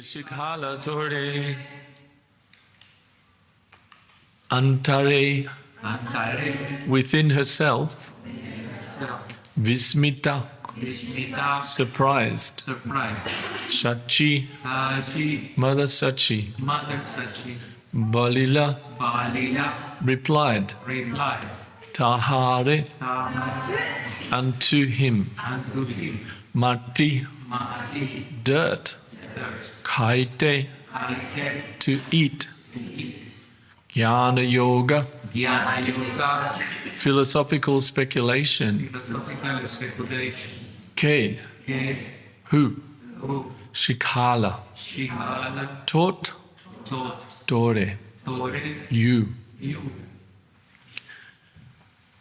Shikhala Tore Antare within herself, Vismita surprised, Shachi Mother Sachi Balila replied, Tahare unto him, Mati dirt, Kaite to eat, Jnana Yoga philosophical speculation, K who, Shikhala taught, Tore you.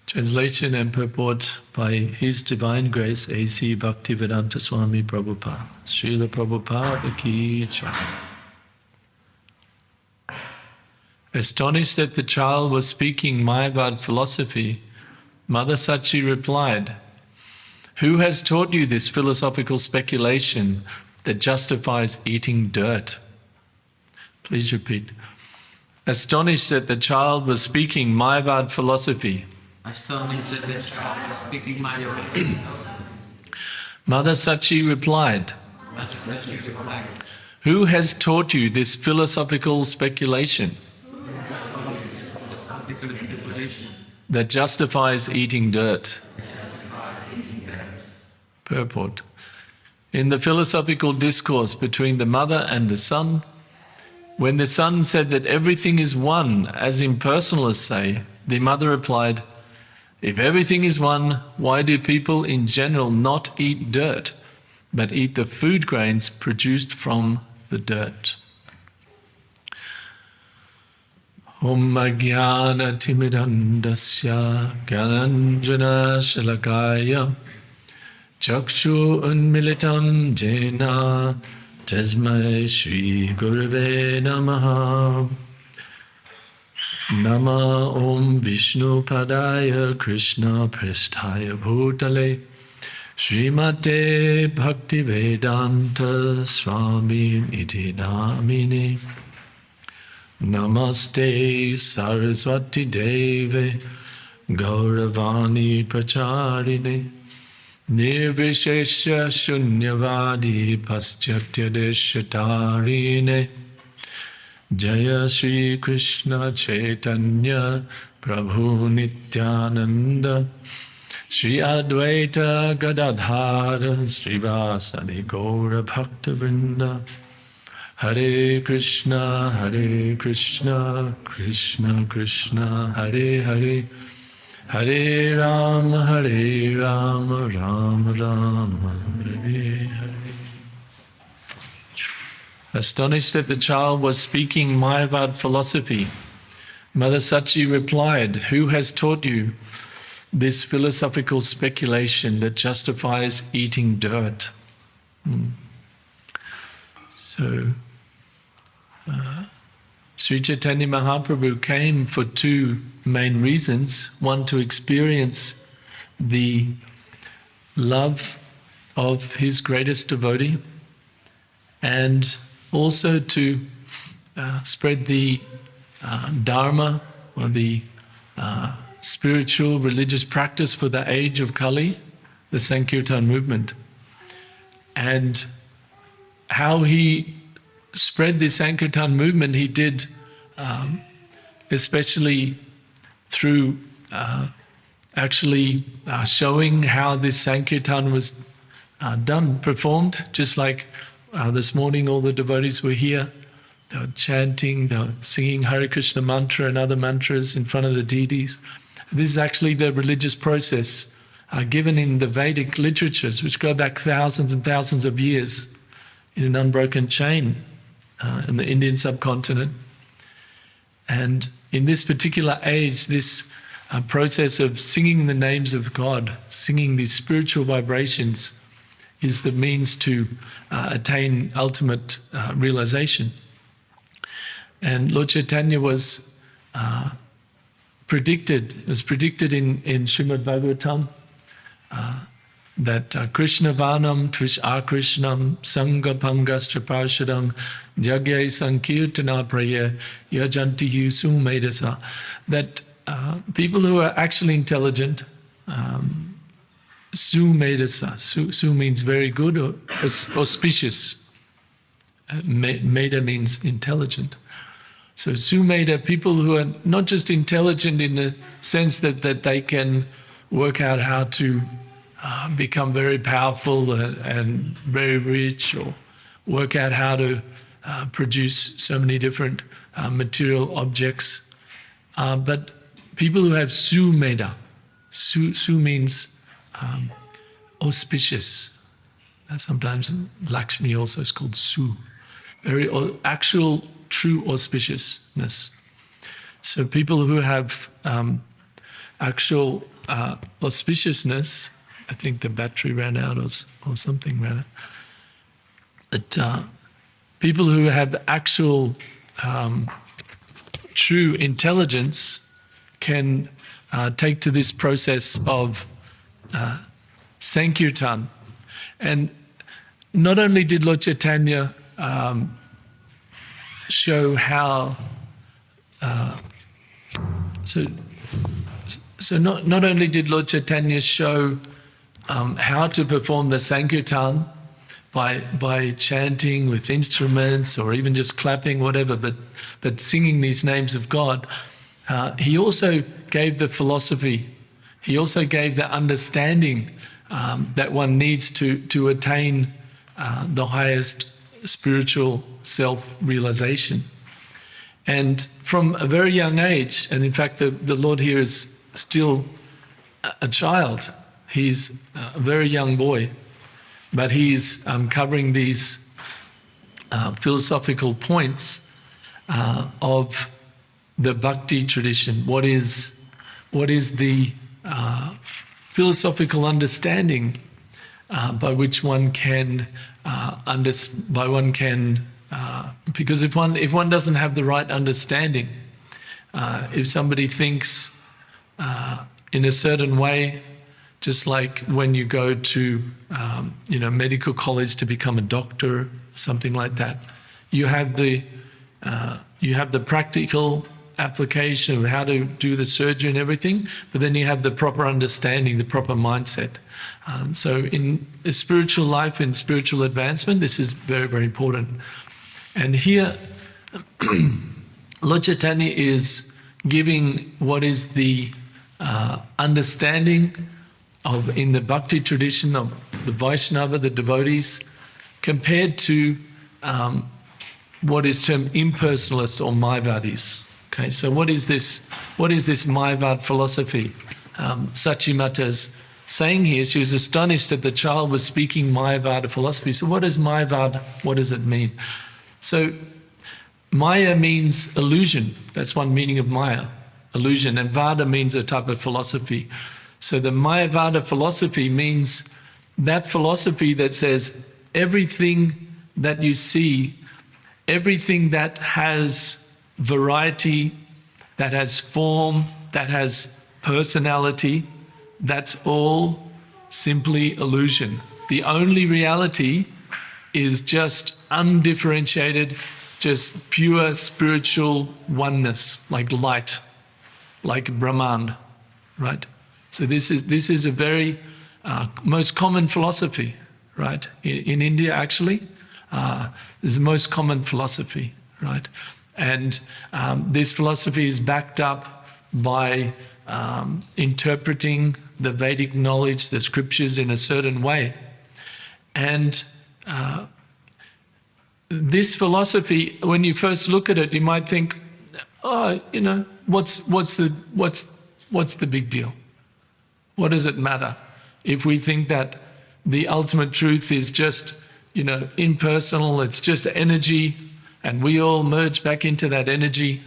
Translation and purport by His Divine Grace A.C. Bhaktivedanta Swami Prabhupada. Srila Prabhupada Ki Jai. Astonished that the child was speaking Mayavad philosophy, Mother Sachi replied, "Who has taught you this philosophical speculation that justifies eating dirt?" Please repeat. Astonished that the child was speaking Mayavad philosophy, Mother Sachi replied, "Who has taught you this philosophical speculation that justifies eating dirt?" Purport. In the philosophical discourse between the mother and the son, when the son said that everything is one, as impersonalists say, the mother replied, "If everything is one, why do people in general not eat dirt, but eat the food grains produced from the dirt?" Om Jnana Timidandasya Gyananjana Shalakaya Chakshu Unmilitam Jena Tasmai Shri Gurave Namaha. Nama Om Vishnu Padaya Krishna Prasthaya Bhutale Srimate Bhaktivedanta Swami Iti Namine. Namaste Saraswati Deve Gauravani Pracharine Nirvishesha Shunyavadi Paschatya Deshatarine. Jaya Shri Krishna Chaitanya Prabhu Nityananda Shri Advaita Gadadhara Srivasadi Gaura Bhaktavrinda. Hare Krishna, Krishna Krishna, Hare Hare, Hare Rama, Rama Rama, Hare Hare. Astonished that the child was speaking Mayavad philosophy, Mother Sachi replied, "Who has taught you this philosophical speculation that justifies eating dirt?" So, Sri Caitanya Mahaprabhu came for two main reasons. One, to experience the love of his greatest devotee, and also to spread the Dharma, or the spiritual religious practice for the age of Kali, the Sankirtan movement. And how he spread the Sankirtan movement, he did especially through actually showing how this Sankirtan was performed, just like this morning all the devotees were here. They were chanting, they were singing Hare Krishna mantra and other mantras in front of the deities. This is actually the religious process given in the Vedic literatures, which go back thousands and thousands of years in an unbroken chain in the Indian subcontinent. And in this particular age, this process of singing the names of God, singing these spiritual vibrations, is the means to attain ultimate realization. And Lord Chaitanya was predicted in Srimad Bhagavatam that Krishna Vanam Tvish Akrishnam Sangha Pangastra Parshadam Jagya Sankirtana Praya Yajanti Sumedasa, that people who are actually intelligent, Sumedasa, Su means very good or auspicious. Meda means intelligent. So Sumeda, people who are not just intelligent in the sense that they can work out how to become very powerful and very rich, or work out how to produce so many different material objects, but people who have Sumeda. Su means auspicious. Sometimes Lakshmi also is called Su. Very actual, true auspiciousness. So people who have actual auspiciousness, I think the battery ran out or something ran out. But people who have actual true intelligence can take to this process of Sankirtan. And not only did Lord Caitanya show how, so not only did Lord Caitanya show how to perform the Sankirtan by chanting with instruments or even just clapping, whatever, but singing these names of God, he also gave the philosophy. He also gave the understanding that one needs to attain the highest spiritual self-realization. And from a very young age, and in fact the Lord here is still a child, he's a very young boy, but he's covering these philosophical points of the bhakti tradition. What is the philosophical understanding by which one can because if one doesn't have the right understanding, if somebody thinks in a certain way, just like when you go to medical college to become a doctor, something like that, you have the practical application of how to do the surgery and everything, but then you have the proper understanding, the proper mindset. So in a spiritual life, in spiritual advancement, this is very, very important. And here, Lord Caitanya is giving what is the understanding of, in the bhakti tradition of the Vaishnava, the devotees, compared to what is termed impersonalists or Mayavadis. Okay, so what is this Mayavad philosophy? Sachimata's saying here, she was astonished that the child was speaking Mayavada philosophy. So what is Mayavad? What does it mean? So Maya means illusion. That's one meaning of Maya, illusion. And Vada means a type of philosophy. So the Mayavada philosophy means that philosophy that says everything that you see, everything that has variety, that has form, that has personality, that's all simply illusion. The only reality is just undifferentiated, just pure spiritual oneness, like light, like Brahman, right? So this is a very most common philosophy, right? In India, actually, this is the most common philosophy, right? And this philosophy is backed up by interpreting the Vedic knowledge, the scriptures, in a certain way. And this philosophy, when you first look at it, you might think, oh, what's the big deal? What does it matter if we think that the ultimate truth is just, impersonal, it's just energy, and we all merge back into that energy?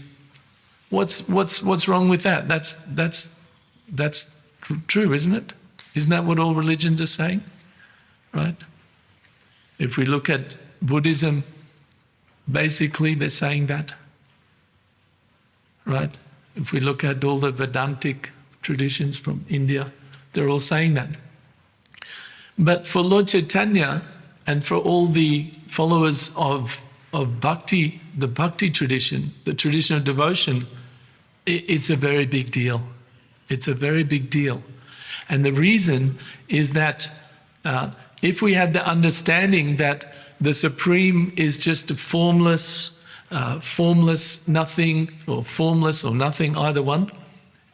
What's wrong with that? That's true, isn't it? Isn't that what all religions are saying? Right? If we look at Buddhism, basically they're saying that. Right? If we look at all the Vedantic traditions from India, they're all saying that. But for Lord Caitanya and for all the followers of bhakti, the bhakti tradition, the tradition of devotion, it's a very big deal. It's a very big deal. And the reason is that if we have the understanding that the Supreme is just a formless nothing, or formless or nothing, either one,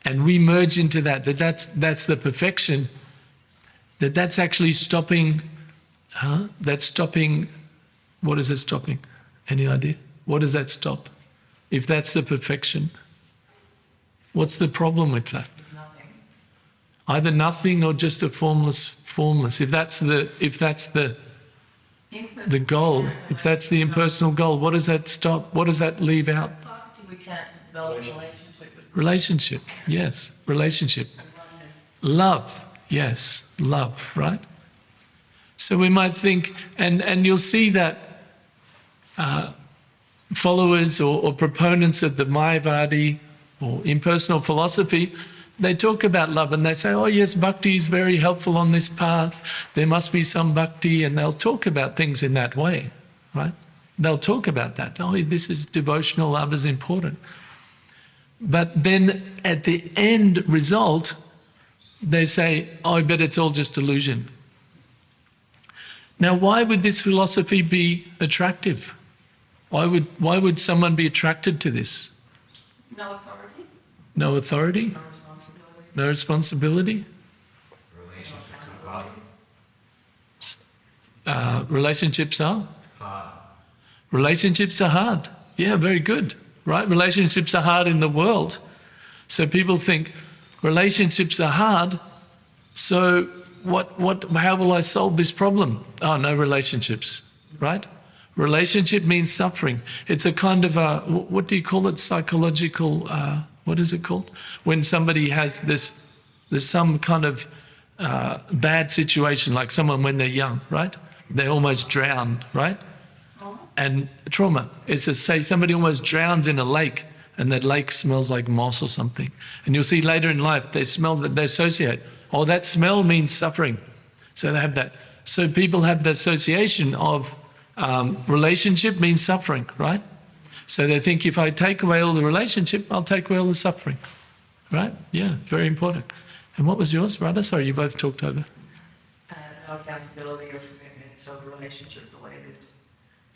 and we merge into that's the perfection, that's actually stopping, that's stopping, what is it stopping? Any idea? What does that stop? If that's the perfection, what's the problem with that? Nothing. Either nothing or just a formless. If that's the goal, if that's the impersonal goal, what does that stop? What does that leave out? We can't develop a relationship with Relationship, yes, relationship. Love, yes, love, right? So we might think, and you'll see that followers or proponents of the Mayavadi or impersonal philosophy, they talk about love and they say, oh yes, bhakti is very helpful on this path. There must be some bhakti, and they'll talk about things in that way, right? They'll talk about that. Oh, this is devotional, love is important. But then at the end result, they say, oh, but it's all just illusion. Now, why would this philosophy be attractive? Why would someone be attracted to this? no authority. No authority? No responsibility. No responsibility? Relationships are? Hard. Relationships are hard. Yeah, very good. Right? Relationships are hard in the world. So people think relationships are hard, so how will I solve this problem? Oh, no relationships, right? Relationship means suffering. It's a kind of a, what do you call it? Psychological, what is it called? When somebody has there's some kind of bad situation, like someone when they're young, right? They almost drown, right? And trauma. It's say somebody almost drowns in a lake, and that lake smells like moss or something. And you'll see later in life, they smell that, they associate. Oh, that smell means suffering. So they have that. So people have the association of relationship means suffering, right? So they think if I take away all the relationship, I'll take away all the suffering, right? Yeah, very important. And what was yours, Radha? Sorry, you both talked over. No accountability or commitment, so the relationship related.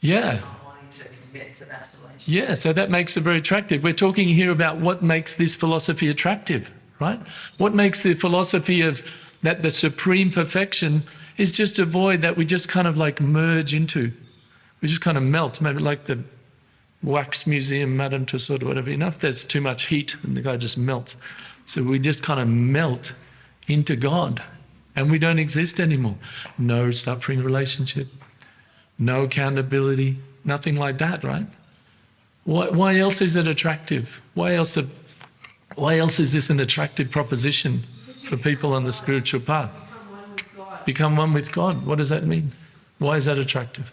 Yeah. Not wanting to commit to that relationship. Yeah, so that makes it very attractive. We're talking here about what makes this philosophy attractive, right? What makes the philosophy of that the supreme perfection is just a void that we just kind of like merge into. We just kind of melt, maybe like the wax museum, Madame Tussauds or whatever. Enough, there's too much heat and the guy just melts. So we just kind of melt into God and we don't exist anymore. No suffering relationship, no accountability, nothing like that, right? Why else is it attractive? Why else is this an attractive proposition for people on the spiritual path? Become one with God. What does that mean? Why is that attractive?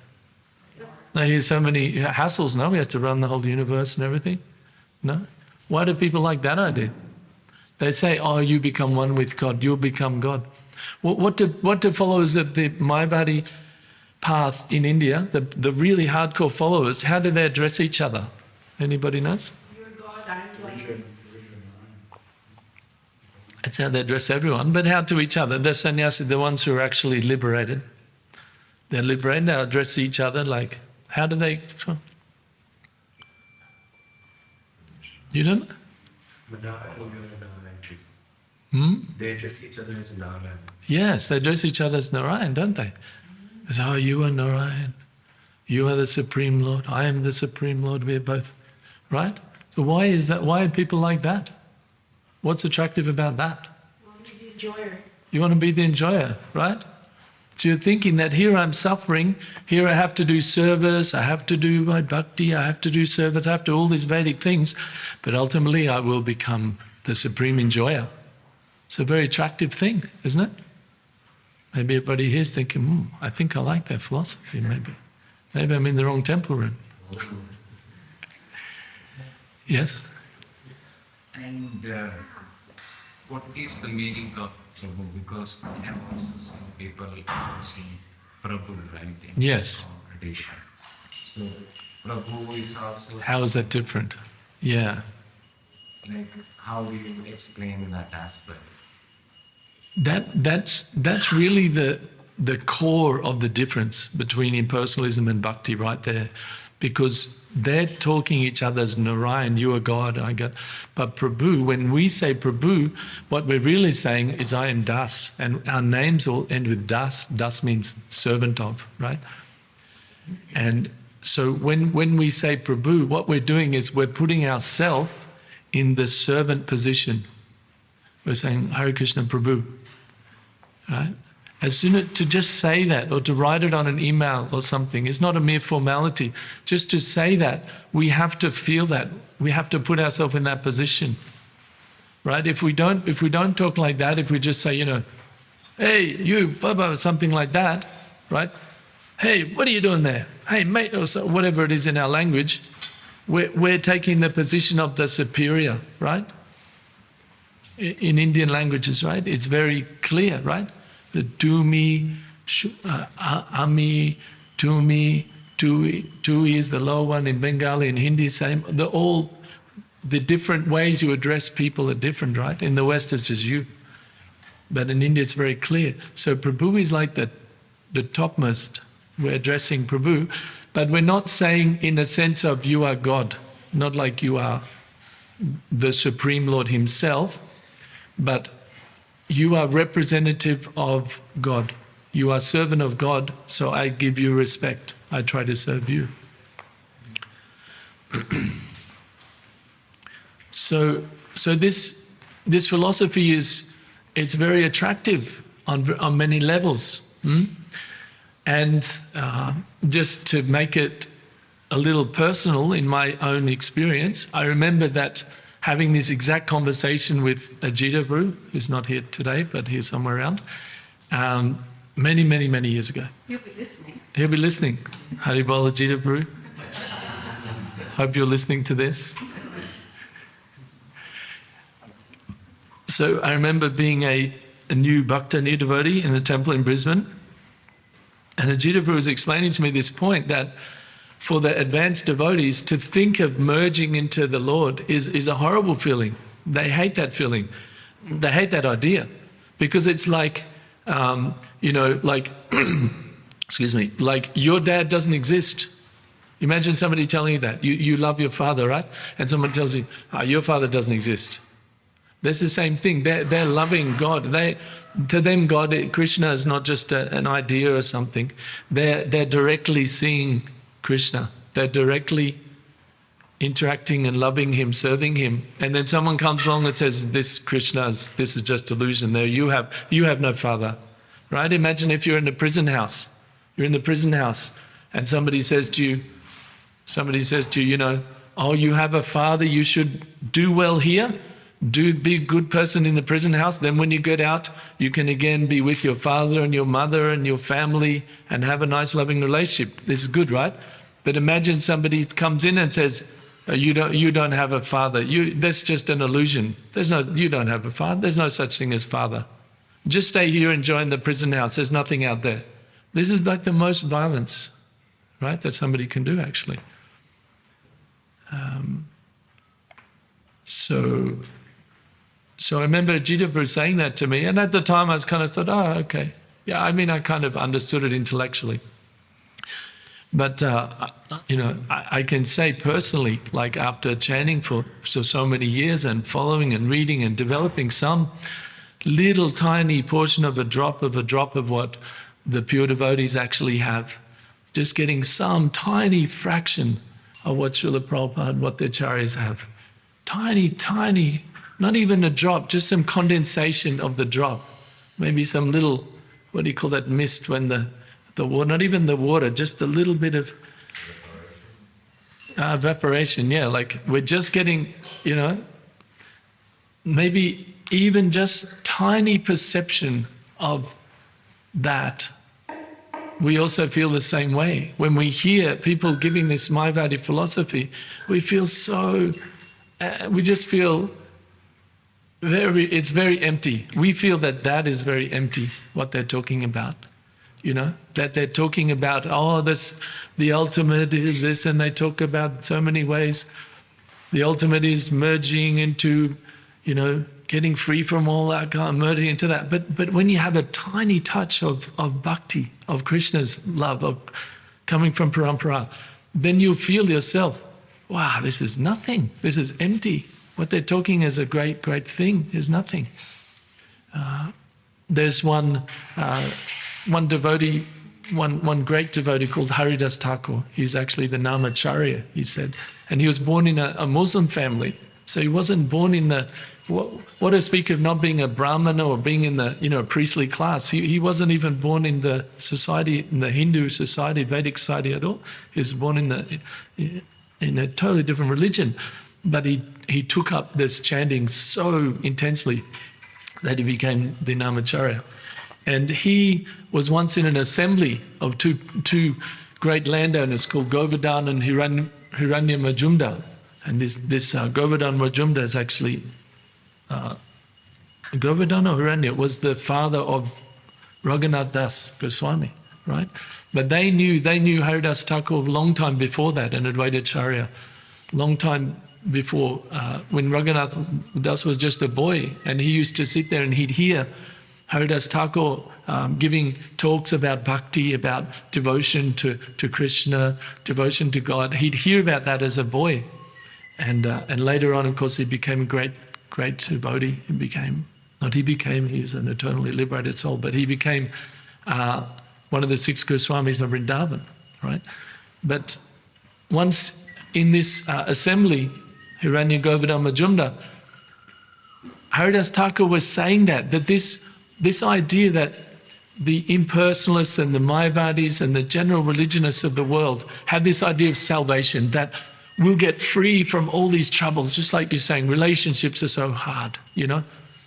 Now here's so many hassles, no? We have to run the whole universe and everything. No? Why do people like that idea? They say, oh, you become one with God, you'll become God. What do followers of the Mayavadi path in India, the really hardcore followers, how do they address each other? Anybody knows? You're God, I'm God. That's how they address everyone, but how to each other? The sannyasi, the ones who are actually liberated. They're liberated, they address each other like, how do they? You don't know? They address each other as Narayan. Yes, they address each other as Narayan, don't they? They say, oh, you are Narayan. You are the Supreme Lord. I am the Supreme Lord. We are both. Right? So why is that? Why are people like that? What's attractive about that? You want to be the enjoyer. You want to be the enjoyer, right? So you're thinking that here I'm suffering, here I have to do service, I have to do my bhakti, I have to do service, I have to do all these Vedic things, but ultimately I will become the supreme enjoyer. It's a very attractive thing, isn't it? Maybe everybody here is thinking, I think I like that philosophy, maybe. Maybe I'm in the wrong temple room. Yes? And what is the meaning of Prabhu, because I have also seen people saying Prabhu, right? In Yes. Tradition. So Prabhu is also. How is that different? Yeah. Like, how do you explain that aspect? That's really the core of the difference between impersonalism and bhakti right there, because they're talking each other's Narayan, you are God, I God. But Prabhu, when we say Prabhu, what we're really saying is I am Das, and our names all end with Das. Das means servant of, right? And so when we say Prabhu, what we're doing is we're putting ourselves in the servant position. We're saying Hare Krishna Prabhu, right? As soon as to just say that or to write it on an email or something, it's not a mere formality. Just to say that, we have to feel that. We have to put ourselves in that position, right? If we don't talk like that, if we just say, hey, you, blah, blah, something like that, right? Hey, what are you doing there? Hey, mate, or so, whatever it is in our language, we're taking the position of the superior, right? In Indian languages, right? It's very clear, right? The do me, ami, to me, tu is the lower one. In Bengali, in Hindi, same. The different ways you address people are different, right? In the West, it's just you. But in India, it's very clear. So Prabhu is like the topmost. We're addressing Prabhu, but we're not saying in a sense of you are God, not like you are the Supreme Lord Himself, but you are representative of God. You are servant of God, so I give you respect. I try to serve you. So this philosophy it's very attractive on many levels. And just to make it a little personal in my own experience, I remember that having this exact conversation with HG Deva Gaura, who's not here today, but he's somewhere around, many, many, many years ago. He'll be listening. He'll be listening. Haribol HG Deva Gaura. Hope you're listening to this. So I remember being a new bhakta, new devotee in the temple in Brisbane, and HG Deva Gaura was explaining to me this point that for the advanced devotees to think of merging into the Lord is a horrible feeling. They hate that feeling. They hate that idea because it's like, like, excuse me, like your dad doesn't exist. Imagine somebody telling you that. You love your father, right? And someone tells you, your father doesn't exist. That's the same thing. They're loving God. To them, God, Krishna is not just an idea or something. They're directly seeing Krishna. They're directly interacting and loving Him, serving Him. And then someone comes along and says, this is just illusion. There, you have no father, right? Imagine if you're in a prison house. You're in the prison house, and somebody says to you, oh, you have a father. You should do well here. Be a good person in the prison house. Then when you get out, you can again be with your father and your mother and your family and have a nice loving relationship. This is good, right? But imagine somebody comes in and says, you don't have a father. That's just an illusion. You don't have a father. There's no such thing as father. Just stay here and join the prison house. There's nothing out there. This is like the most violence, right, that somebody can do actually. So I remember HG Deva Gaura saying that to me, and at the time I was kind of thought, oh, okay. Yeah, I mean, I kind of understood it intellectually. But, I can say personally, like after chanting for so many years and following and reading and developing some little tiny portion of a drop of what the pure devotees actually have, just getting some tiny fraction of what Srila Prabhupada, what the acharyas have. Tiny, not even a drop, just some condensation of the drop. Maybe some little, what do you call that mist when the water, not even the water, just a little bit of evaporation. Yeah, like we're just getting, maybe even just tiny perception of that. We also feel the same way. When we hear people giving this Mayavadi philosophy, we feel we just feel it's very empty. We feel that is very empty, what they're talking about. You know, that they're talking about, the ultimate is this, and they talk about so many ways. The ultimate is merging into, getting free from all alcohol, merging into that. But when you have a tiny touch of bhakti, of Krishna's love, of coming from parampara, then you'll feel yourself, wow, this is nothing. This is empty. What they're talking is a great, great thing is nothing. There's one devotee, one great devotee called Haridas Thakur. He's actually the Namacharya, he said. And he was born in a Muslim family. So he wasn't born in what to speak of not being a Brahmana or being in the, priestly class. He wasn't even born in the society, in the Hindu society, Vedic society at all. He was born in a totally different religion. But he took up this chanting so intensely that he became the Namacharya. And he was once in an assembly of two great landowners called Govardhan and Hiranya Majumdar. And this Govardhan Majumdar is actually, Govardhan or Hiranya was the father of Raghunath Das Goswami, right? But they knew Haridas Thakur a long time before that, and Advaitacharya, long time before, when Raghunath Das was just a boy, and he used to sit there and he'd hear Haridas Thakur giving talks about bhakti, about devotion to Krishna, devotion to God. He'd hear about that as a boy. And later on, of course, he became a great devotee. He's an eternally liberated soul, but he became one of the 6 Goswamis of Vrindavan, right? But once in this assembly, Hiranya Govardhan Majumdar, Haridas Thakur was saying that this idea that the impersonalists and the Mayavadis and the general religionists of the world had this idea of salvation, that we'll get free from all these troubles, just like you're saying, relationships are so hard,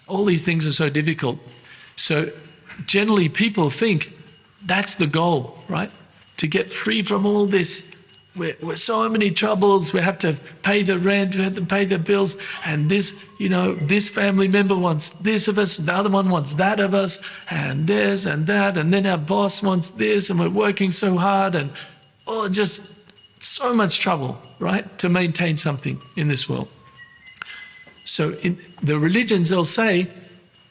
all these things are so difficult. So generally people think that's the goal, right? To get free from all this. We're so many troubles, we have to pay the rent, we have to pay the bills, and this, this family member wants this of us, the other one wants that of us, and this and that, and then our boss wants this, and we're working so hard, and just so much trouble, right, to maintain something in this world. So in the religions, they'll say,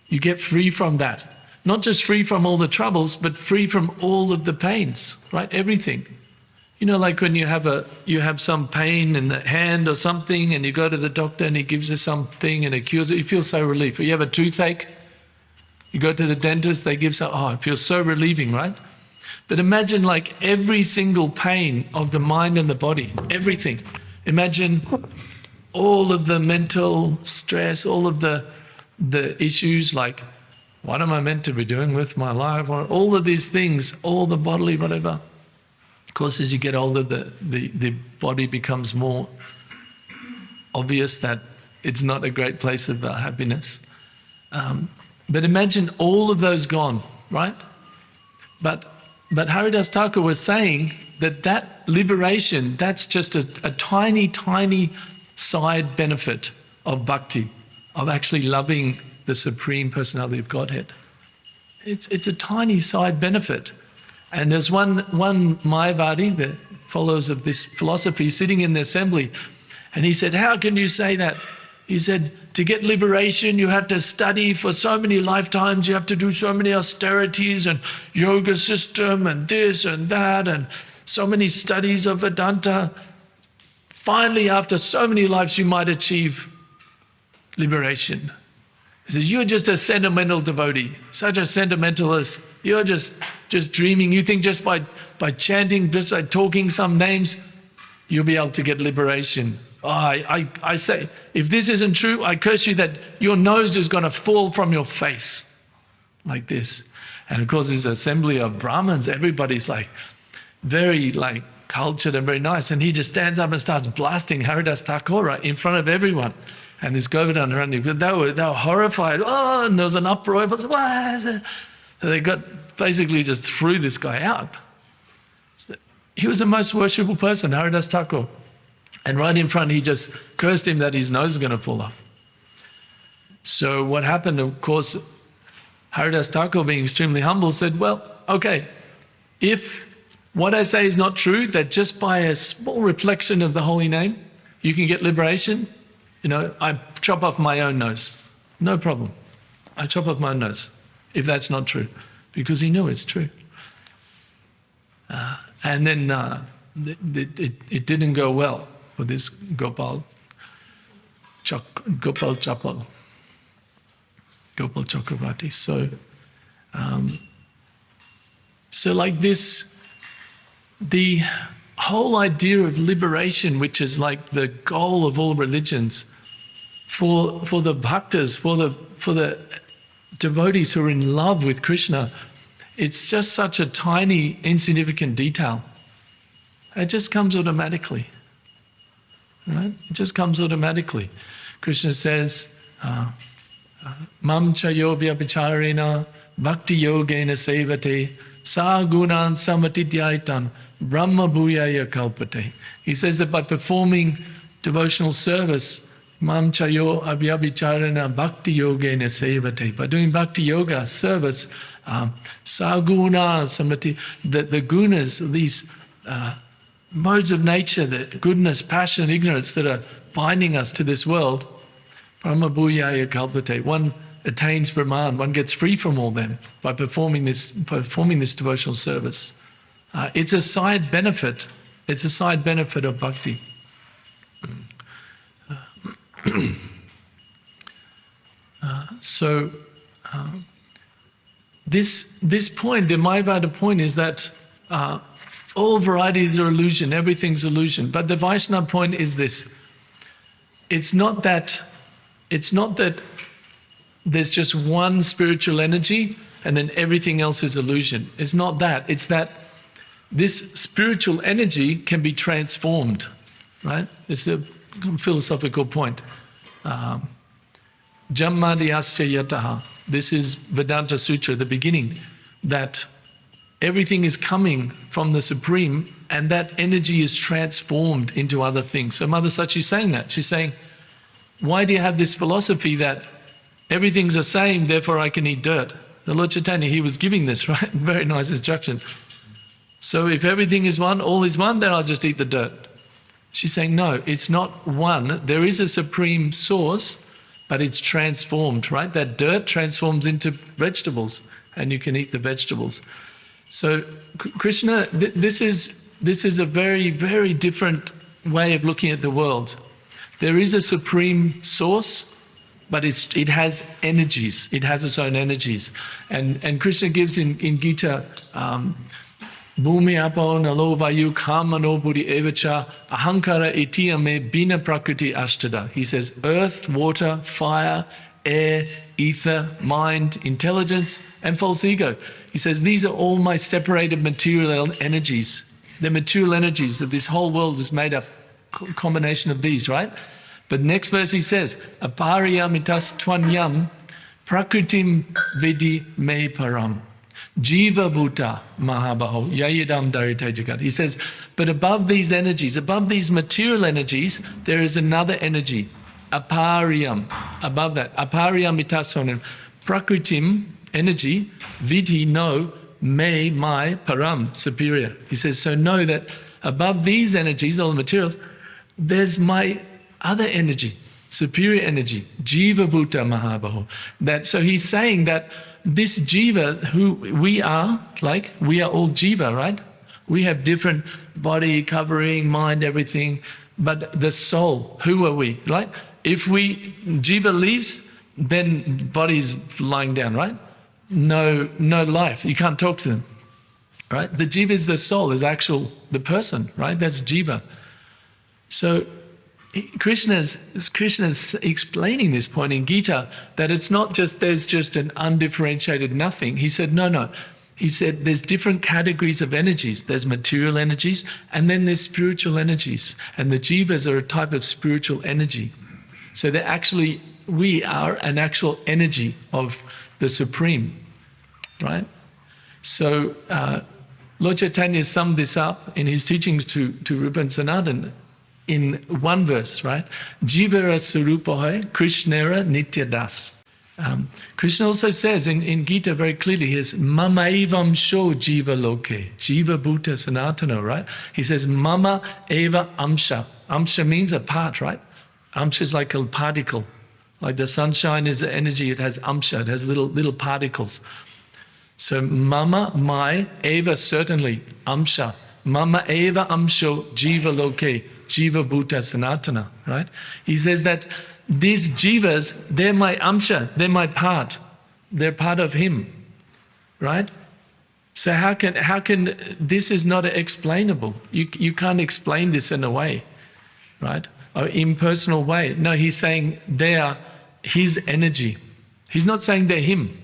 you get free from that. Not just free from all the troubles, but free from all of the pains, right, everything. Like when you have some pain in the hand or something, and you go to the doctor and he gives you something and it cures it, you feel so relieved. Or you have a toothache, you go to the dentist, they give it feels so relieving, right? But imagine like every single pain of the mind and the body, everything. Imagine all of the mental stress, all of the issues like, what am I meant to be doing with my life? Or all of these things, all the bodily, whatever. Of course, as you get older, the body becomes more obvious that it's not a great place of happiness. But imagine all of those gone, right? But Haridas Thakur was saying that liberation, that's just a tiny, tiny side benefit of bhakti, of actually loving the Supreme Personality of Godhead. It's a tiny side benefit. And there's one Mayavadi, the followers of this philosophy, sitting in the assembly, and he said, how can you say that? He said, to get liberation, you have to study for so many lifetimes, you have to do so many austerities and yoga system and this and that, and so many studies of Vedanta. Finally, after so many lives, you might achieve liberation. He says, you're just a sentimental devotee, such a sentimentalist. You're just dreaming. You think just by chanting, just by talking some names, you'll be able to get liberation. I say, if this isn't true, I curse you that your nose is going to fall from your face like this. And of course, this assembly of Brahmins, everybody's like very like cultured and very nice. And he just stands up and starts blasting Haridas Thakur in front of everyone. And this Govardhan Hiranya, they were horrified. Oh, and there was an uproar. So they basically just threw this guy out. He was the most worshipful person, Haridas Thakur. And right in front, he just cursed him that his nose is going to fall off. So what happened, of course, Haridas Thakur, being extremely humble, said, well, okay, if what I say is not true, that just by a small reflection of the holy name, you can get liberation, I chop off my own nose. No problem. I chop off my own nose, if that's not true, because he knew it's true. And then it didn't go well for this Gopal Chakravarti. So like this, the whole idea of liberation, which is like the goal of all religions, for the bhaktas, for the devotees who are in love with Krishna, it's just such a tiny, insignificant detail. It just comes automatically. Right? It just comes automatically. Krishna says, Mam chayo vyabhicharena bhakti yogena sevate sa gunan samatidhyaitam brahma bhuyaya kalpate. He says that by performing devotional service, Mam chayo vyabhicharena bhakti yogena sevate, by doing bhakti yoga service, sa guna samati, the gunas, these modes of nature, the goodness, passion, ignorance that are binding us to this world, Brahma Bhuyaya Kalpate, one attains Brahman, one gets free from all them by performing this devotional service. It's a side benefit. It's a side benefit of bhakti. This point, the Mayavada point, is that all varieties are illusion, everything's illusion. But the Vaishnava point is this: it's not that there's just one spiritual energy and then everything else is illusion. It's not that. It's that this spiritual energy can be transformed, right? It's a philosophical point. Jammadhyasya yataha. This is Vedanta Sutra, the beginning, that everything is coming from the Supreme and that energy is transformed into other things. So Mother Sachi is saying that. She's saying, why do you have this philosophy that everything's the same, therefore I can eat dirt? The Lord Caitanya, he was giving this, right? Very nice instruction. So if everything is one, all is one, then I'll just eat the dirt. She's saying, no, it's not one. There is a supreme source, but it's transformed, right? That dirt transforms into vegetables and you can eat the vegetables. So Krishna, this is a very, very different way of looking at the world. There is a supreme source, but it has energies. It has its own energies. And Krishna gives in Gita, Bhumi apo nalo vayu kamano buddhi evacha ahankara etiyame bina prakriti ashtada. He says earth, water, fire, air, ether, mind, intelligence, and false ego. He says these are all my separated material energies. They're material energies, that this whole world is made up, combination of these, right? But next verse he says, apariyamitas twanyam prakritim vidi me param. Jiva bhuta mahabaho yayidam darite jagat. He says, but above these energies, above these material energies, there is another energy, apariyam. Above that, apariyam itasonam, prakritim, energy, vidhi, know, me, my, param, superior. He says, so know that above these energies, all the materials, there's my other energy, superior energy, jiva bhuta mahabaho. So he's saying that this jiva, who we are, like we are all jiva, right? We have different body, covering, mind, everything, but the soul, who are we, right? If jiva leaves, then body's lying down, right? No life, you can't talk to them, right? The jiva is the soul, is the person, right? That's jiva. So Krishna's explaining this point in Gita, that it's not just there's just an undifferentiated nothing. He said, no. He said there's different categories of energies. There's material energies and then there's spiritual energies. And the jivas are a type of spiritual energy. So we are an actual energy of the Supreme, right? So Lord Chaitanya summed this up in his teachings to Rupa and Sanatan. in one verse, right? Jivara Surupa hai, Krishnera Nitya Das. Krishna also says in Gita very clearly, he says, Mama evam sho jiva loke, jiva bhuta sanatana, right? He says, Mama eva amsha. Amsha means a part, right? Amsha is like a particle. Like the sunshine is the energy, it has amsha, it has little particles. So Mama, my, eva, certainly, amsha. Mama eva amsho jiva loke, jiva bhuta sanatana, right? He says that these jivas, they're my amsha, they're my part. They're part of him, right? So how can this is not explainable. You can't explain this in a way, right? Or impersonal way. No, he's saying they are his energy. He's not saying they're him.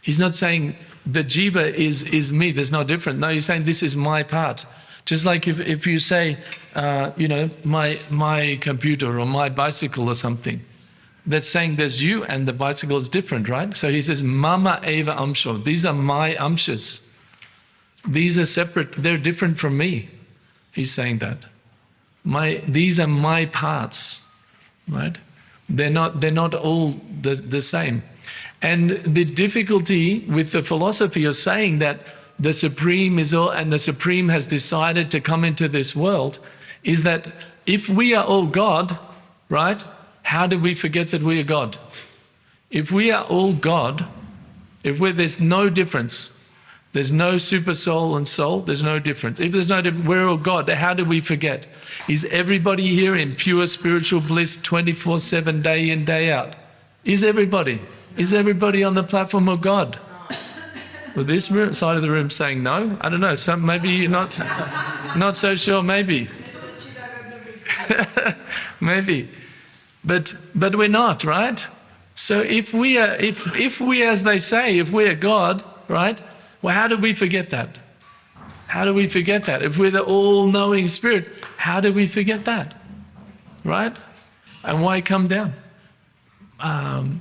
He's not saying the jiva is me, there's no difference. No, he's saying this is my part. Just like if you say, my computer or my bicycle or something, that's saying there's you and the bicycle is different, right? So he says, Mama eva amsho. These are my amshas. These are separate. They're different from me. He's saying that. These are my parts, right? They're not all the same. And the difficulty with the philosophy of saying that the Supreme is all, and the Supreme has decided to come into this world, is that if we are all God, right, how do we forget that we are God? If we are all God, there's no difference, there's no super soul and soul, there's no difference. If there's no difference, we're all God, how do we forget? Is everybody here in pure spiritual bliss 24/7, day in, day out? Is everybody? Is everybody on the platform of God? Well, this side of the room saying no. I don't know. Some maybe you're not so sure. Maybe, maybe, but we're not, right? So if we are, if we, as they say, if we are God, right? Well, how do we forget that? How do we forget that? If we're the all-knowing Spirit, how do we forget that? Right? And why come down? Srila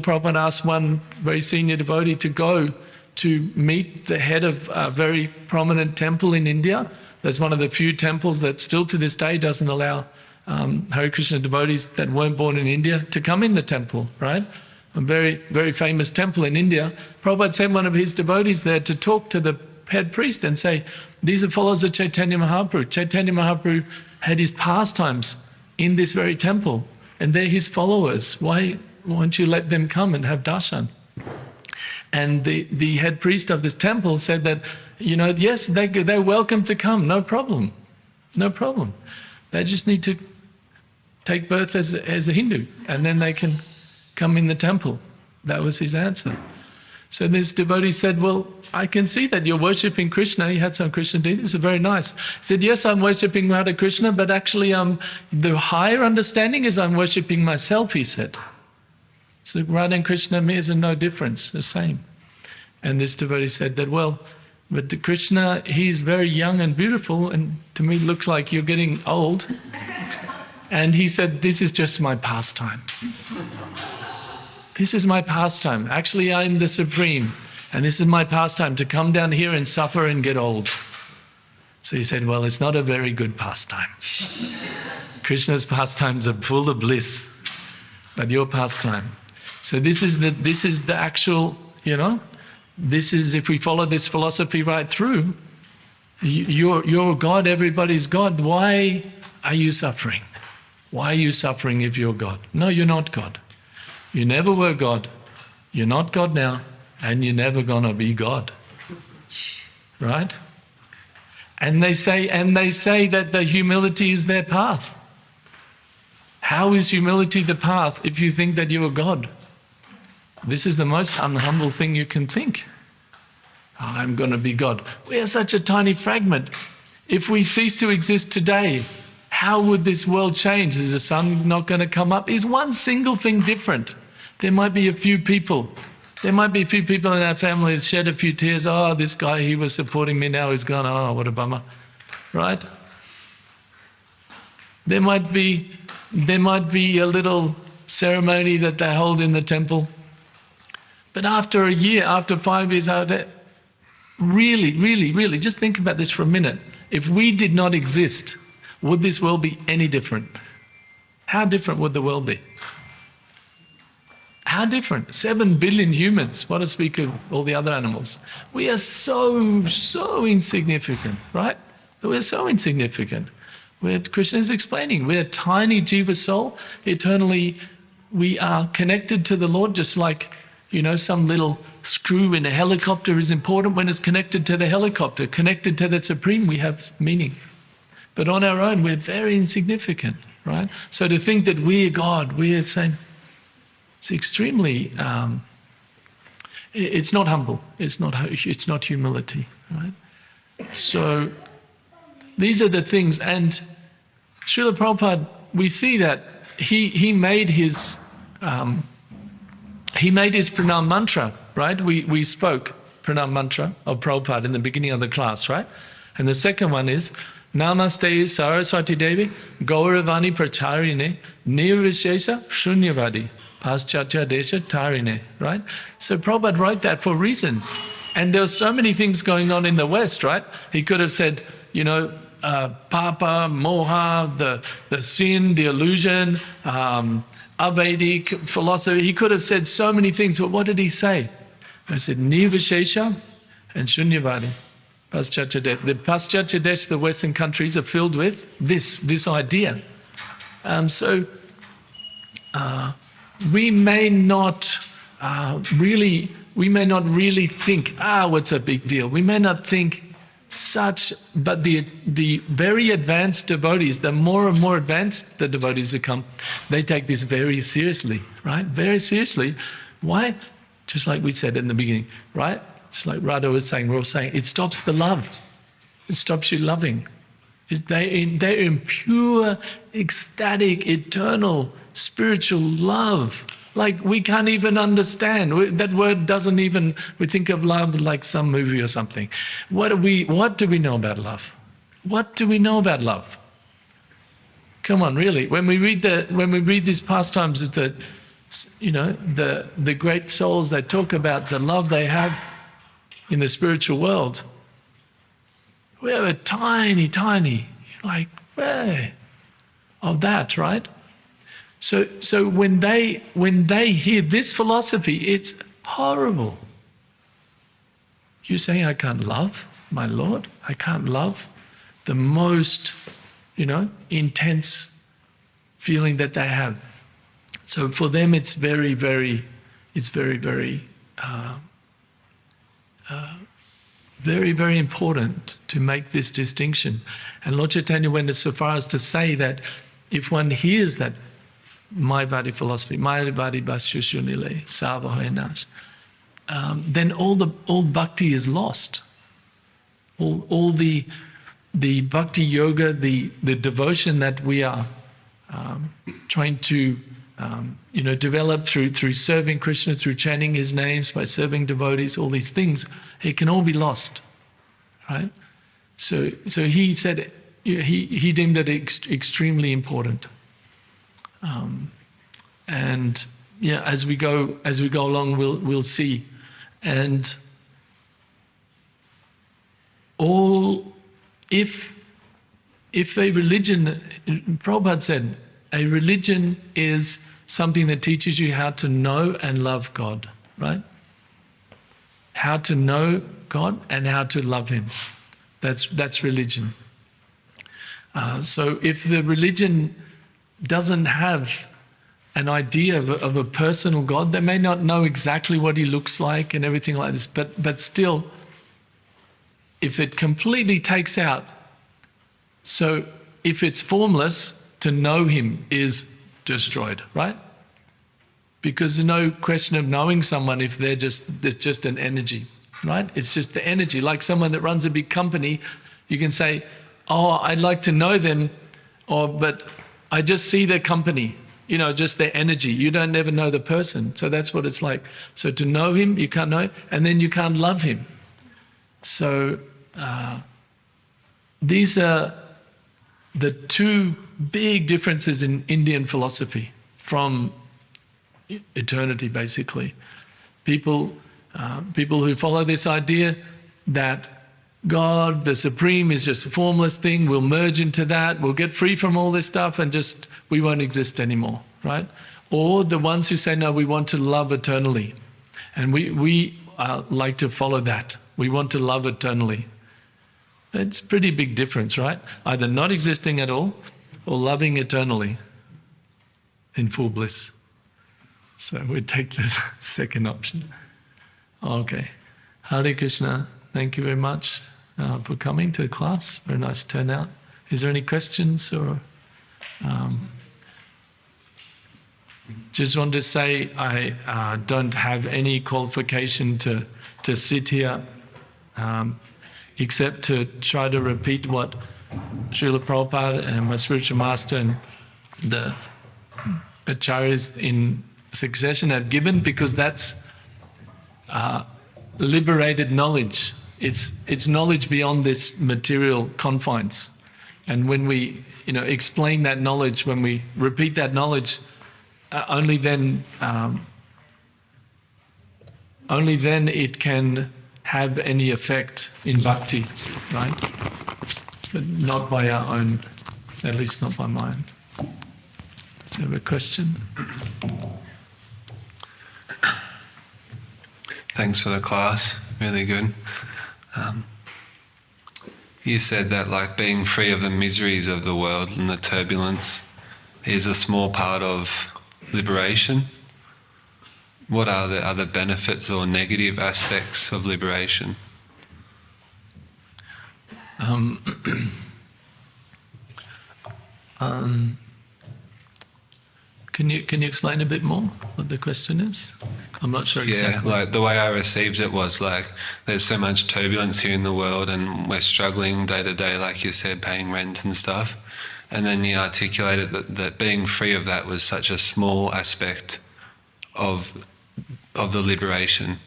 Prabhupada asked one very senior devotee to go to meet the head of a very prominent temple in India. That's one of the few temples that still to this day doesn't allow Hare Krishna devotees that weren't born in India to come in the temple, right? A very, very famous temple in India. Prabhupada sent one of his devotees there to talk to the head priest and say, these are followers of Caitanya Mahaprabhu. Caitanya Mahaprabhu had his pastimes in this very temple, and they're his followers. Why won't you let them come and have darshan? And the head priest of this temple said that, yes, they're welcome to come, no problem. No problem. They just need to take birth as a Hindu, and then they can come in the temple. That was his answer. So this devotee said, well, I can see that you're worshipping Krishna. He had some Krishna deities, very nice. He said, yes, I'm worshipping Radha Krishna, but actually the higher understanding is I'm worshipping myself, he said. So Radha and Krishna is no difference, the same. And this devotee said that, well, but the Krishna, he's very young and beautiful, and to me it looks like you're getting old. And he said, this is just my pastime. This is my pastime. Actually, I'm the Supreme, and this is my pastime, to come down here and suffer and get old. So he said, well, it's not a very good pastime. Krishna's pastimes are full of bliss, but your pastime. So this is the actual, this is, if we follow this philosophy right through, you're God, everybody's God. Why are you suffering? Why are you suffering if you're God? No, you're not God. You never were God. You're not God now, and you're never gonna be God. Right? And they say that the humility is their path. How is humility the path if you think that you are God? This is the most unhumble thing you can think. Oh, I'm going to be God. We are such a tiny fragment. If we cease to exist today, how would this world change? Is the sun not going to come up? Is one single thing different? There might be a few people. There might be a few people in our family that shed a few tears. Oh, this guy, he was supporting me, now he's gone. Oh, what a bummer. Right? There might be a little ceremony that they hold in the temple. But after a year, after 5 years, really, just think about this for a minute. If we did not exist, would this world be any different? How different would the world be? How different? 7 billion humans, what to speak of all the other animals. We are so insignificant, right? We're so insignificant. Krishna is explaining, we're a tiny jiva soul. Eternally, we are connected to the Lord, just like, some little screw in a helicopter is important when it's connected to the helicopter. Connected to the Supreme, we have meaning. But on our own, we're very insignificant, right? So to think that we're God, we're saying, it's extremely, it's not humble. It's not humility, right? So these are the things. And Srila Prabhupada, we see that he made his pranam mantra, right? We spoke pranam mantra of Prabhupada in the beginning of the class, right? And the second one is Namaste Saraswati Devi Gauravani Pracharine Nirvishesha Shunyavadi Paschatya Desha Tarine, right? So Prabhupada wrote that for a reason. And there were so many things going on in the West, right? He could have said, Papa, Moha, the sin, the illusion, Avedic philosophy. He could have said so many things, but what did he say? He said Nirvishesha and Shunyavadi. Paschatya Desh. The Paschatya Desh, the Western countries, are filled with this idea. We may not really think, what's a big deal? We may not think such, but the very advanced devotees, the more and more advanced the devotees become, they take this very seriously, right? Very seriously. Why? Just like we said in the beginning, right? It's like Radha was saying, we're all saying, it stops the love. It stops you loving. They're in pure, ecstatic, eternal, spiritual love. Like we can't even understand. That word doesn't even, we think of love like some movie or something. What do we know about love? What do we know about love? Come on, really. When we read these pastimes of the great souls, they talk about the love they have in the spiritual world. We have a tiny, like, of that, right? So when they hear this philosophy, it's horrible. You're saying, I can't love my Lord? I can't love the most, intense feeling that they have. So for them, it's very, very important to make this distinction. And Lord Chaitanya went so far as to say that if one hears that Mayavadi philosophy, Mayavadi Bhashushunile, Savahoyanash, then all bhakti is lost. All the bhakti yoga, the devotion that we are trying to develop through serving Krishna, through chanting his names, by serving devotees, all these things, it can all be lost, right? So he said he deemed it extremely important. And as we go along, we'll see. And if a religion, Prabhupada said, a religion is something that teaches you how to know and love God, right? How to know God and how to love him. That's religion. So if the religion doesn't have an idea of a personal God, they may not know exactly what he looks like and everything like this, but still, if it completely takes out, so if it's formless, to know him is destroyed, right? Because there's no question of knowing someone if there's just an energy, right? It's just the energy. Like someone that runs a big company, you can say, I'd like to know them, but I just see their company, just their energy. You don't never know the person. So that's what it's like. So to know him, you can't know him, and then you can't love him. So these are the two big differences in Indian philosophy from eternity, basically. People who follow this idea that God, the Supreme, is just a formless thing. We'll merge into that. We'll get free from all this stuff and just, we won't exist anymore, right? Or the ones who say, no, we want to love eternally. And we like to follow that. We want to love eternally. It's a pretty big difference, right? Either not existing at all or loving eternally in full bliss. So we take this second option. Okay. Hare Krishna. Thank you very much for coming to the class. Very nice turnout. Is there any questions or? Just want to say I don't have any qualification to sit here except to try to repeat what Srila Prabhupada and my spiritual master and the acharyas in succession have given, because that's liberated knowledge. It's knowledge beyond this material confines. And when we explain that knowledge, when we repeat that knowledge, only then it can have any effect in bhakti, right? But not by our own, at least not by mine. So you have a question? Thanks for the class, really good. You said that like being free of the miseries of the world and the turbulence is a small part of liberation. What are the other benefits or negative aspects of liberation? Can you explain a bit more what the question is? I'm not sure exactly. Yeah, like the way I received it was like there's so much turbulence here in the world and we're struggling day to day, like you said, paying rent and stuff. And then you articulated that being free of that was such a small aspect of the liberation.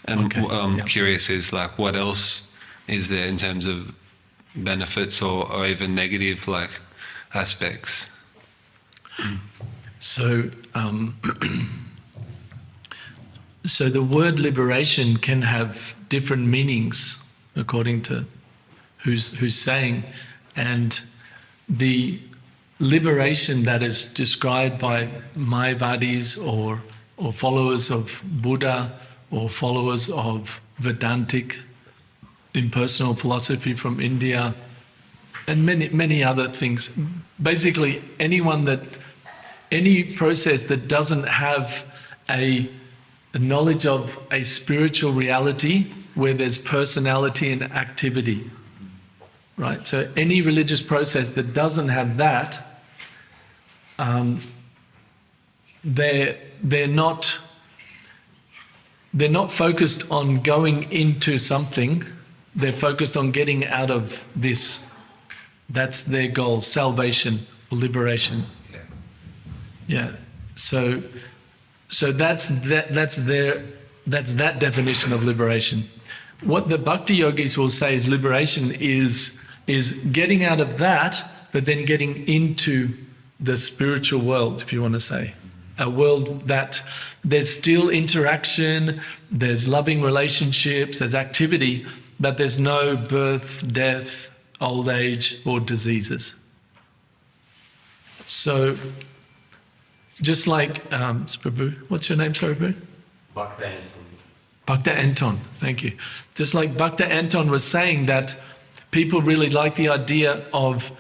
And what I'm curious is like what else is there in terms of benefits or even negative like aspects? So, so the word liberation can have different meanings according to who's saying, and the liberation that is described by Mayavadis or followers of Buddha or followers of Vedantic impersonal philosophy from India and many other things. Basically, any process that doesn't have a knowledge of a spiritual reality where there's personality and activity, right? So any religious process that doesn't have that, they're not focused on going into something. They're focused on getting out of this. That's their goal: salvation or liberation. Yeah. So that's that definition of liberation. What the bhakti yogis will say is liberation is getting out of that, but then getting into the spiritual world, if you want to say. A world that there's still interaction, there's loving relationships, there's activity, but there's no birth, death, old age, or diseases. So, just like, Prabhu, what's your name, sorry, Prabhu? Bhakta Anton. Bhakta Anton, thank you. Just like Bhakta Anton was saying that people really like the idea of,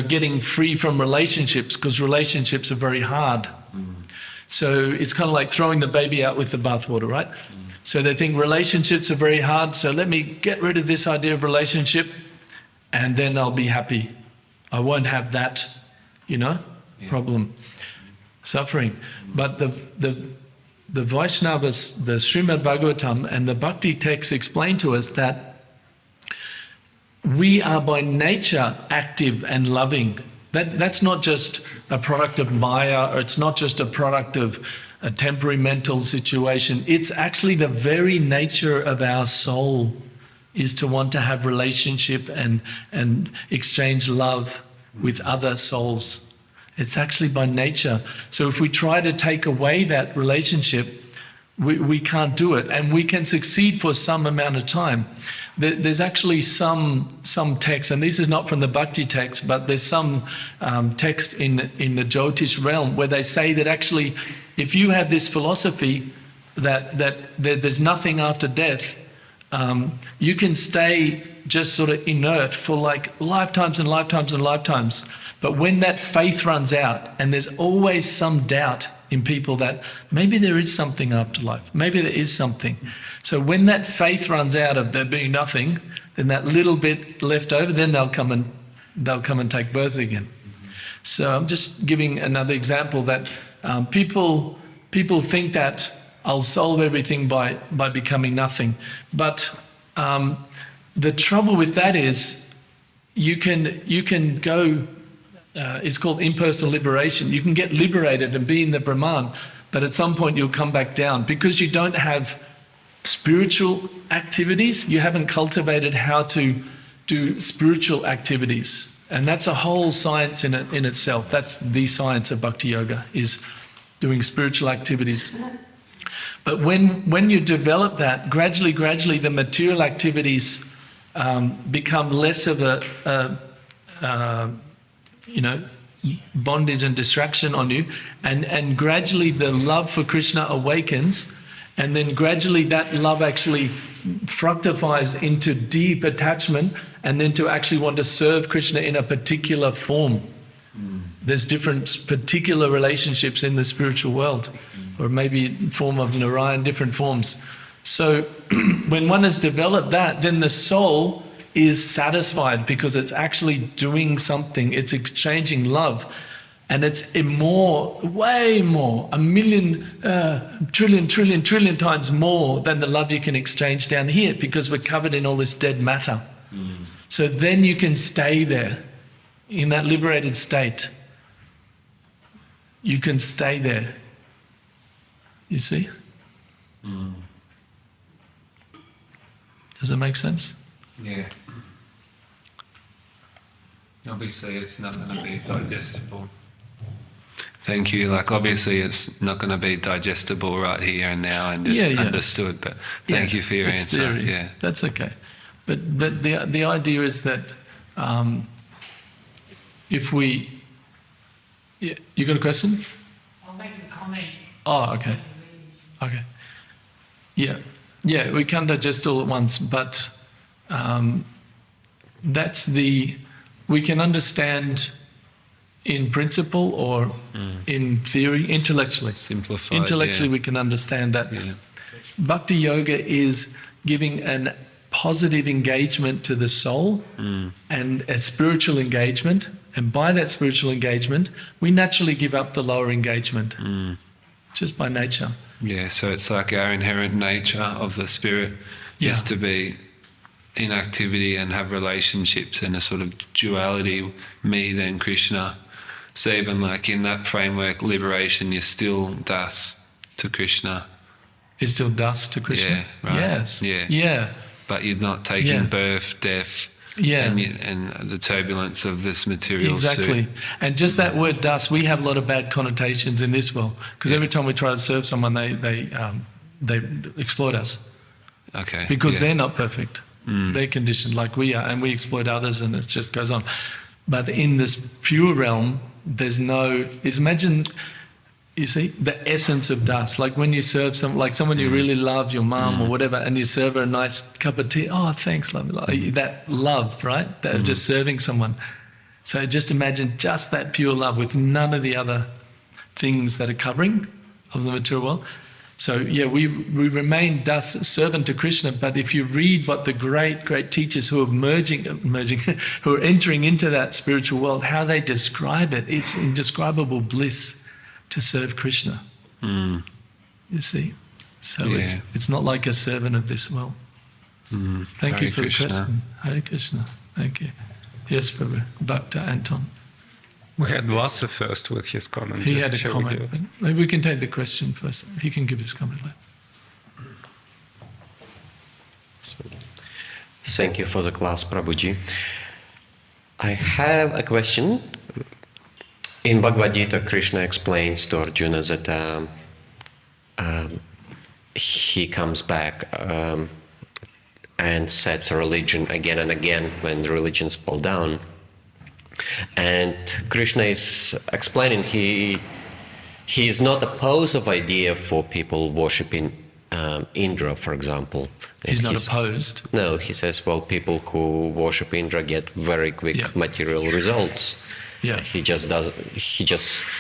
getting free from relationships, because relationships are very hard. So it's kind of like throwing the baby out with the bathwater, right? So they think relationships are very hard, so let me get rid of this idea of relationship and then I'll be happy. I won't have that, problem, suffering. But the Vaishnavas, the Srimad Bhagavatam and the Bhakti texts explain to us that we are by nature active and loving. That's not just a product of Maya, or it's not just a product of a temperamental situation. It's actually the very nature of our soul is to want to have relationship and exchange love with other souls. It's actually by nature. So if we try to take away that relationship, We can't do it, and we can succeed for some amount of time. There's actually some text, and this is not from the Bhakti text, but there's some text in the Jyotish realm where they say that actually, if you have this philosophy that there's nothing after death, you can stay just sort of inert for like lifetimes and lifetimes and lifetimes. But when that faith runs out, and there's always some doubt in people that maybe there is something after life, maybe there is something. So when that faith runs out of there being nothing, then that little bit left over, then they'll come and take birth again. So I'm just giving another example that people think that I'll solve everything by becoming nothing. But the trouble with that is you can go. It's called impersonal liberation. You can get liberated and be in the Brahman, but at some point you'll come back down because you don't have spiritual activities. You haven't cultivated how to do spiritual activities, and that's a whole science in itself. That's the science of Bhakti Yoga, is doing spiritual activities. But when you develop that, gradually the material activities become less of a bondage and distraction on you, and gradually the love for Krishna awakens, and then gradually that love actually fructifies into deep attachment, and then to actually want to serve Krishna in a particular form. There's different particular relationships in the spiritual world, or maybe in form of Narayan, different forms. So when one has developed that, then the soul is satisfied because it's actually doing something. It's exchanging love, and it's way more, a million, trillion times more than the love you can exchange down here, because we're covered in all this dead matter. So then you can stay there in that liberated state. You can stay there. You see? Does it make sense? Yeah. Obviously, it's not going to be digestible. Thank you. Like, obviously, it's not going to be digestible right here and now and just understood. But thank you for your answer. Theory. Yeah, that's okay. But the idea is that if we, you got a question? I'll make a comment. Oh, okay. Okay. Yeah. We can't digest all at once, but we can understand in principle or in theory, intellectually. simplified. Intellectually, we can understand that. Yeah. Bhakti Yoga is giving an positive engagement to the soul and a spiritual engagement. And by that spiritual engagement, we naturally give up the lower engagement, just by nature. Yeah, so it's like our inherent nature of the spirit is to be in activity and have relationships and a sort of duality, me then Krishna. So even like in that framework, liberation, you're still das to Krishna. Is still dust to Krishna? Yeah, right. Yes. Yeah. But you're not taking birth, death, and the turbulence of this material exactly. suit. And just that word dust, we have a lot of bad connotations in this world, because every time we try to serve someone, they exploit us. Okay. Because they're not perfect. They're conditioned like we are, and we exploit others, and it just goes on. But in this pure realm, there's no. Imagine, you see, the essence of dust. Like when you serve someone you really love, your mom or whatever, and you serve her a nice cup of tea. Oh, thanks, love. That love, right? That just serving someone. So just imagine just that pure love with none of the other things that are covering of the material world. So we remain dust, servant to Krishna. But if you read what the great teachers who are who are entering into that spiritual world, how they describe it, it's indescribable bliss to serve Krishna. You see, so it's not like a servant of this world. Thank you for the question. Hare Krishna. Thank you. Yes, Prabhu. Bhakta Anton. We had Vasa first with his comment. He had a comment. Maybe we can take the question first. He can give his comment later. Thank you for the class, Prabhuji. I have a question. In Bhagavad Gita, Krishna explains to Arjuna that he comes back and sets a religion again and again when the religions fall down. And Krishna is explaining he is not opposed of idea for people worshipping Indra, for example. He's not opposed. No, he says, well, people who worship Indra get very quick material results. Yeah. He just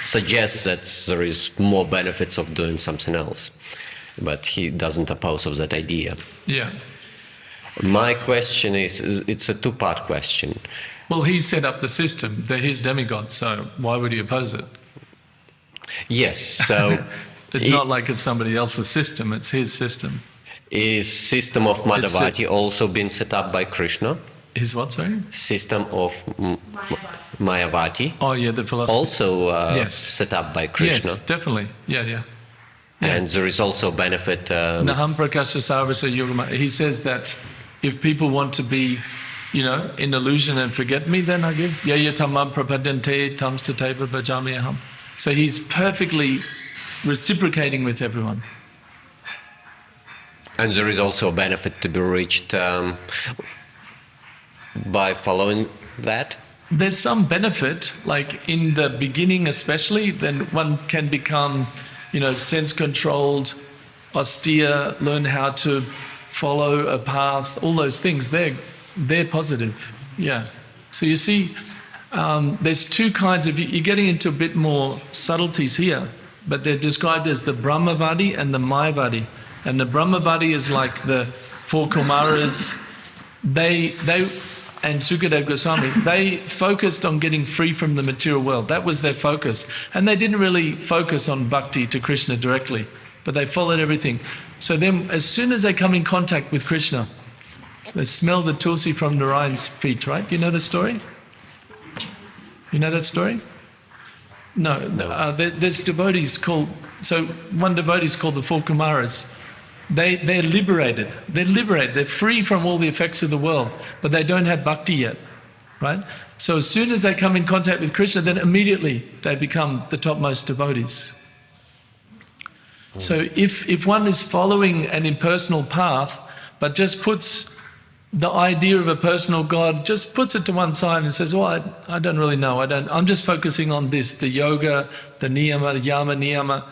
suggests that there is more benefits of doing something else, but he doesn't oppose of that idea. Yeah. My question is it's a two-part question. Well, he set up the system. They're his demigods, so why would he oppose it? Yes, so It's not like it's somebody else's system, it's his system. is system of Madhavati also been set up by Krishna? His what, sorry? System of Mayavati Oh, yeah, the philosophy. also Yes. set up by Krishna. Yes, definitely. Yeah. And there is also benefit. Naham Prakasha Sarvasa Yogama. He says that if people want to be, in illusion and forget me, then I give Yaya Tamam Prapadante Tamstateva Bhajamyaham. So he's perfectly reciprocating with everyone. And there is also a benefit to be reached by following that. There's some benefit, like in the beginning especially, then one can become, sense-controlled, austere, learn how to follow a path, all those things, they're positive, yeah. So you see, there's two kinds of, you're getting into a bit more subtleties here, but they're described as the Brahmavadi and the Mayavadi. And the Brahmavadi is like the four Kumaras, they and Sukadeva Goswami, they focused on getting free from the material world. That was their focus. And they didn't really focus on bhakti to Krishna directly, but they followed everything. So then as soon as they come in contact with Krishna, they smell the tulsi from Narayan's feet, right? Do you know the story? You know that story? No. There's devotees called, so one devotee is called the four Kumaras. They're liberated. They're free from all the effects of the world, but they don't have bhakti yet, right? So as soon as they come in contact with Krishna, then immediately they become the topmost devotees. So if one is following an impersonal path, but just puts the idea of a personal God, just puts it to one side and says, I don't really know. I'm just focusing on this, the yoga, the niyama, the yama, niyama,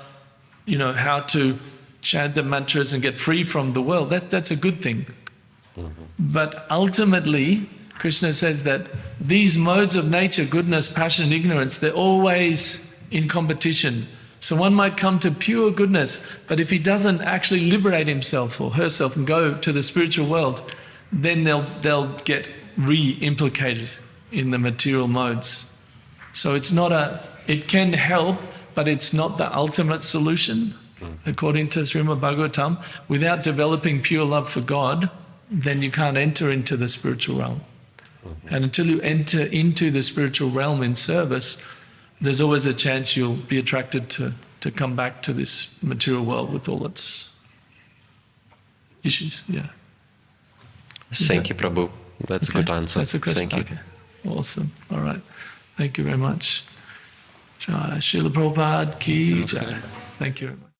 how to chant the mantras and get free from the world. That's a good thing. But ultimately, Krishna says that these modes of nature, goodness, passion, and ignorance, they're always in competition. So one might come to pure goodness, but if he doesn't actually liberate himself or herself and go to the spiritual world, then they'll get re-implicated in the material modes. So it can help, but it's not the ultimate solution. According to Srimad Bhagavatam, without developing pure love for God, then you can't enter into the spiritual realm. And until you enter into the spiritual realm in service, there's always a chance you'll be attracted to come back to this material world with all its issues. Yeah. Thank you, Prabhu. That's a good answer. That's a question. Thank you. Okay. Awesome. All right. Thank you very much. Jai Srila Prabhupada ki jai. Thank you very much.